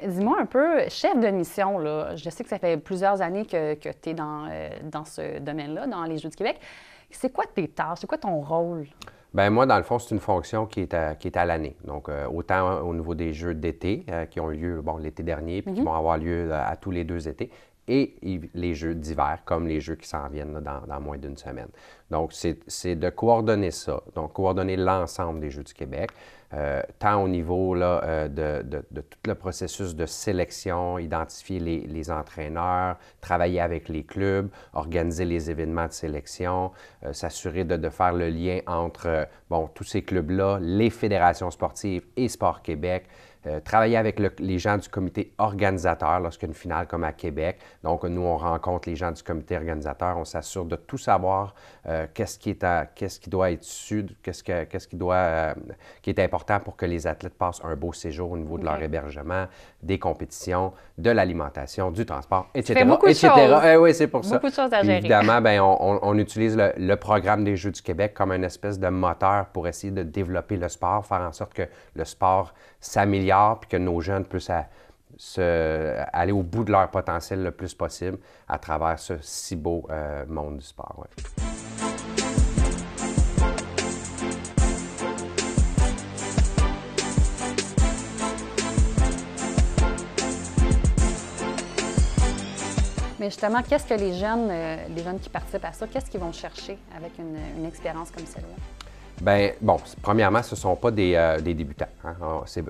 Dis-moi un peu, chef de mission, là, je sais que ça fait plusieurs années que tu es dans ce domaine-là, dans les Jeux du Québec. C'est quoi tes tâches? C'est quoi ton rôle? Ben moi, dans le fond, c'est une fonction qui est à l'année. Donc, autant au niveau des Jeux d'été qui ont eu lieu l'été dernier, puis qui vont avoir lieu à tous les 2 étés, et les Jeux d'hiver, comme les Jeux qui s'en viennent là, dans moins d'une semaine. Donc, c'est de coordonner ça, donc coordonner l'ensemble des Jeux du Québec, tant au niveau là, de tout le processus de sélection, identifier les entraîneurs, travailler avec les clubs, organiser les événements de sélection, s'assurer de faire le lien entre tous ces clubs-là, les fédérations sportives et Sport Québec, travailler avec les gens du comité organisateur lorsqu'il y a une finale comme à Québec. Donc, nous, on rencontre les gens du comité organisateur, on s'assure de tout savoir qu'est-ce qui doit être su, qui est important pour que les athlètes passent un beau séjour au niveau de leur hébergement, des compétitions, de l'alimentation, du transport, etc. Tu fais beaucoup de choses. Oui, c'est pour ça. Beaucoup de choses à Puis, gérer. évidemment, on utilise le programme des Jeux du Québec comme une espèce de moteur pour essayer de développer le sport, faire en sorte que le sport s'améliore puis que nos jeunes puissent aller au bout de leur potentiel le plus possible à travers ce si beau monde du sport. Ouais. Mais justement, qu'est-ce que les jeunes qui participent à ça, qu'est-ce qu'ils vont chercher avec une expérience comme celle-là? Bien, premièrement, ce ne sont pas des débutants. Hein.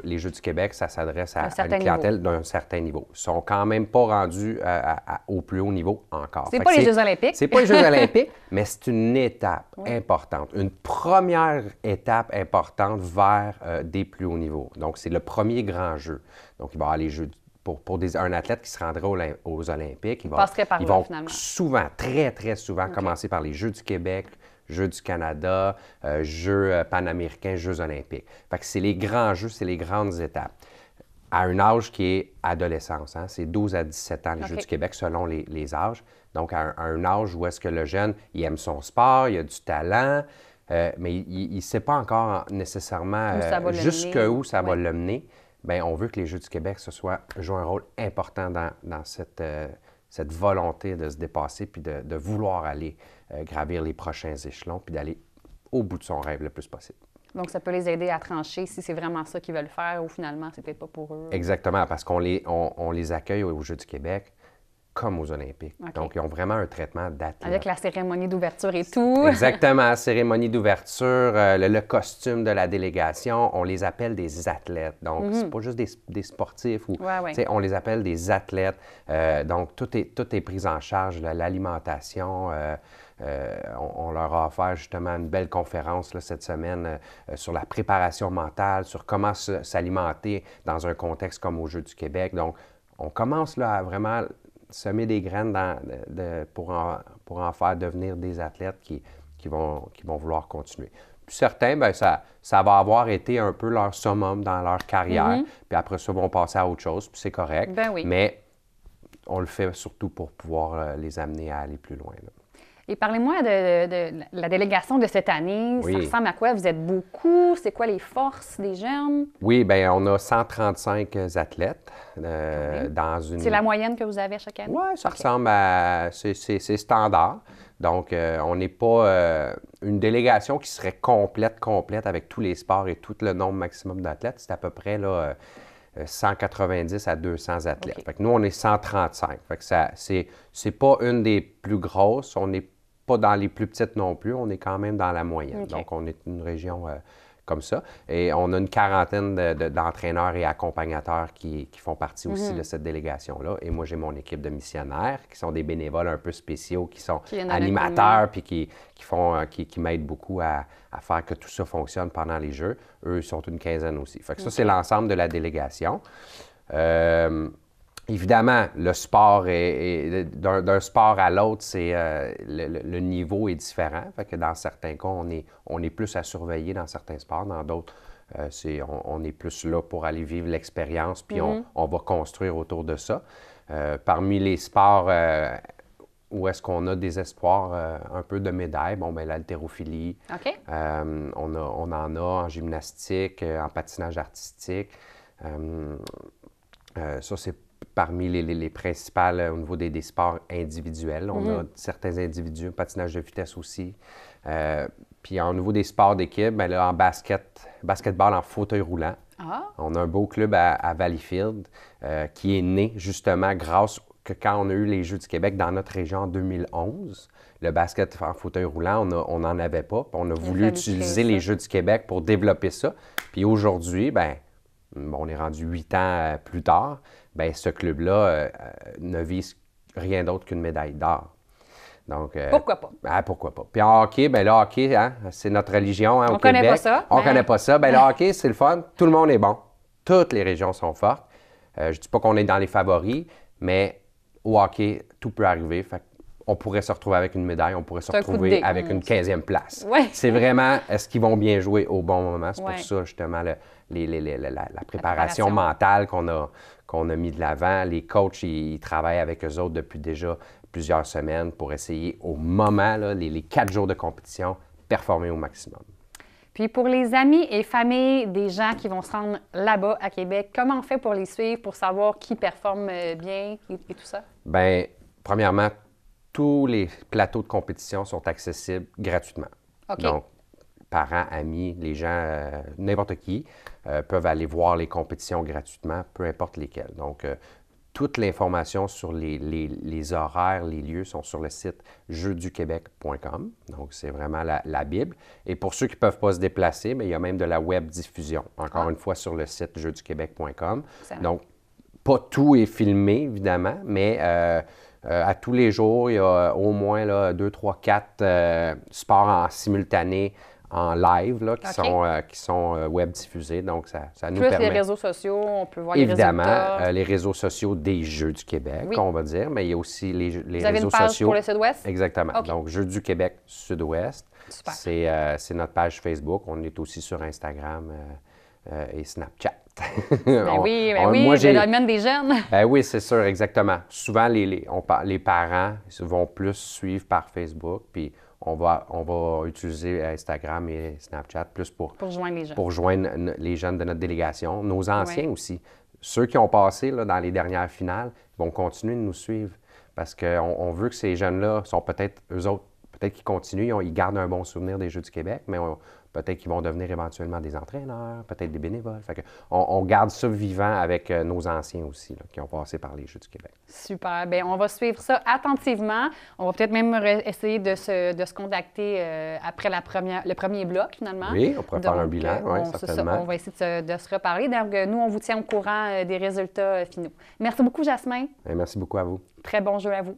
Les Jeux du Québec, ça s'adresse à une clientèle d'un certain niveau. Ils ne sont quand même pas rendus au plus haut niveau encore. C'est pas les Jeux olympiques. C'est pas les Jeux olympiques, mais c'est une étape importante. Une première étape importante vers des plus hauts niveaux. Donc, c'est le premier grand jeu. Donc, il va y avoir les Jeux pour un athlète qui se rendrait aux Olympiques, ils vont souvent, très, très souvent, commencer par les Jeux du Québec, Jeux du Canada, Jeux panaméricains, Jeux olympiques. Fait que c'est les grands jeux, c'est les grandes étapes. À un âge qui est adolescence, hein? C'est 12 à 17 ans, les Jeux du Québec, selon les âges. Donc, à un âge où est-ce que le jeune, il aime son sport, il a du talent, mais il ne sait pas encore nécessairement jusqu'où ça va le mener. Bien, on veut que les Jeux du Québec jouent un rôle important dans cette volonté de se dépasser puis de vouloir aller gravir les prochains échelons puis d'aller au bout de son rêve le plus possible. Donc, ça peut les aider à trancher si c'est vraiment ça qu'ils veulent faire ou finalement, c'est peut-être pas pour eux. Exactement, parce qu'on les accueille aux Jeux du Québec comme aux Olympiques. Donc, ils ont vraiment un traitement d'athlète. Avec la cérémonie d'ouverture et tout. Exactement, cérémonie d'ouverture, le costume de la délégation, on les appelle des athlètes. Donc, c'est pas juste des sportifs, on les appelle des athlètes. Donc, tout est pris en charge, l'alimentation. On leur a offert justement une belle conférence là, cette semaine sur la préparation mentale, sur comment s'alimenter dans un contexte comme aux Jeux du Québec. Donc, on commence là, à vraiment semer des graines pour en faire devenir des athlètes qui vont vouloir continuer. Puis certains, bien, ça va avoir été un peu leur summum dans leur carrière, puis après ça, ils vont passer à autre chose, puis c'est correct. Ben oui. Mais on le fait surtout pour pouvoir les amener à aller plus loin. Là. Et parlez-moi de la délégation de cette année. Oui. Ça ressemble à quoi? Vous êtes beaucoup? C'est quoi les forces des jeunes? Oui, bien, on a 135 athlètes dans une... C'est la moyenne que vous avez à chaque année? Oui, ça ressemble à... C'est standard. Donc, on n'est pas une délégation qui serait complète avec tous les sports et tout le nombre maximum d'athlètes. C'est à peu près là, 190 à 200 athlètes. Fait que nous, on est 135. Fait que c'est pas une des plus grosses. On n'est pas dans les plus petites non plus. On est quand même dans la moyenne. Donc, on est une région comme ça. Et on a une quarantaine d'entraîneurs et accompagnateurs qui font partie aussi de cette délégation-là. Et moi, j'ai mon équipe de missionnaires qui sont des bénévoles un peu spéciaux, qui sont animateurs puis qui m'aident beaucoup à faire que tout ça fonctionne pendant les Jeux. Eux, ils sont une quinzaine aussi. Fait que ça, c'est l'ensemble de la délégation. Évidemment, le sport d'un sport à l'autre, le niveau est différent. Fait que dans certains cas, on est plus à surveiller dans certains sports. Dans d'autres, on est plus là pour aller vivre l'expérience, puis on va construire autour de ça. Parmi les sports où est-ce qu'on a des espoirs un peu de médailles, l'haltérophilie, on en a en gymnastique, en patinage artistique. Ça, c'est parmi les principales au niveau des sports individuels. On a certains individus, patinage de vitesse aussi. Puis au niveau des sports d'équipe, bien là, en basketball en fauteuil roulant, on a un beau club à Valleyfield qui est né justement grâce que quand on a eu les Jeux du Québec dans notre région en 2011, le basket en fauteuil roulant, on n'en avait pas. On a voulu utiliser les Jeux du Québec pour développer ça. Puis aujourd'hui, bien, on est rendu 8 ans plus tard, bien, ce club-là ne vise rien d'autre qu'une médaille d'or. Donc, pourquoi pas? Pourquoi pas. Puis en hockey, bien le hockey, hein, c'est notre religion hein, au Québec. On connaît pas ça. On connaît pas ça. Bien le hockey, c'est le fun. Tout le monde est bon. Toutes les régions sont fortes. Je ne dis pas qu'on est dans les favoris, mais au hockey, tout peut arriver. Fait on pourrait se retrouver avec une médaille, on pourrait se retrouver avec une 15e place. Ouais. C'est vraiment, est-ce qu'ils vont bien jouer au bon moment? C'est pour ça, justement, la préparation mentale qu'on a mis de l'avant. Les coachs, ils travaillent avec eux autres depuis déjà plusieurs semaines pour essayer, au moment, là, les 4 jours de compétition, performer au maximum. Puis pour les amis et familles des gens qui vont se rendre là-bas à Québec, comment on fait pour les suivre, pour savoir qui performe bien et tout ça? Bien, premièrement, tous les plateaux de compétition sont accessibles gratuitement. Okay. Donc, parents, amis, les gens, n'importe qui, peuvent aller voir les compétitions gratuitement, peu importe lesquelles. Donc, toute l'information sur les horaires, les lieux sont sur le site jeuxduquebec.com. Donc, c'est vraiment la Bible. Et pour ceux qui ne peuvent pas se déplacer, bien, il y a même de la web diffusion, encore une fois, sur le site jeuxduquebec.com. Donc, pas tout est filmé, évidemment, mais à tous les jours, il y a au moins là, 2, 3, 4 sports en simultané, en live, là, qui sont web diffusés. Donc, ça nous permet... Plus les réseaux sociaux, on peut voir les résultats. Évidemment, les réseaux sociaux des Jeux du Québec, on va dire, mais il y a aussi les réseaux sociaux... Vous avez une page pour le Sud-Ouest? Exactement. Okay. Donc, Jeux du Québec Sud-Ouest. Super. C'est notre page Facebook. On est aussi sur Instagram et Snapchat. Oui, moi, j'ai le domaine des jeunes. Ben oui, c'est sûr, exactement. Souvent, les parents vont plus suivre par Facebook, puis on va utiliser Instagram et Snapchat plus pour joindre les jeunes. Pour joindre les jeunes de notre délégation, nos anciens aussi. Ceux qui ont passé là, dans les dernières finales vont continuer de nous suivre parce qu'on veut que ces jeunes-là sont peut-être, eux autres, peut-être qu'ils continuent, ils gardent un bon souvenir des Jeux du Québec, mais peut-être qu'ils vont devenir éventuellement des entraîneurs, peut-être des bénévoles. Fait que on garde ça vivant avec nos anciens aussi, là, qui ont passé par les Jeux du Québec. Super. Bien, on va suivre ça attentivement. On va peut-être même essayer de se contacter après le premier bloc, finalement. Oui, on pourrait faire un bilan, oui, certainement. On va essayer de se reparler. Donc, nous, on vous tient au courant des résultats finaux. Merci beaucoup, Jasmin. Et merci beaucoup à vous. Très bon jeu à vous.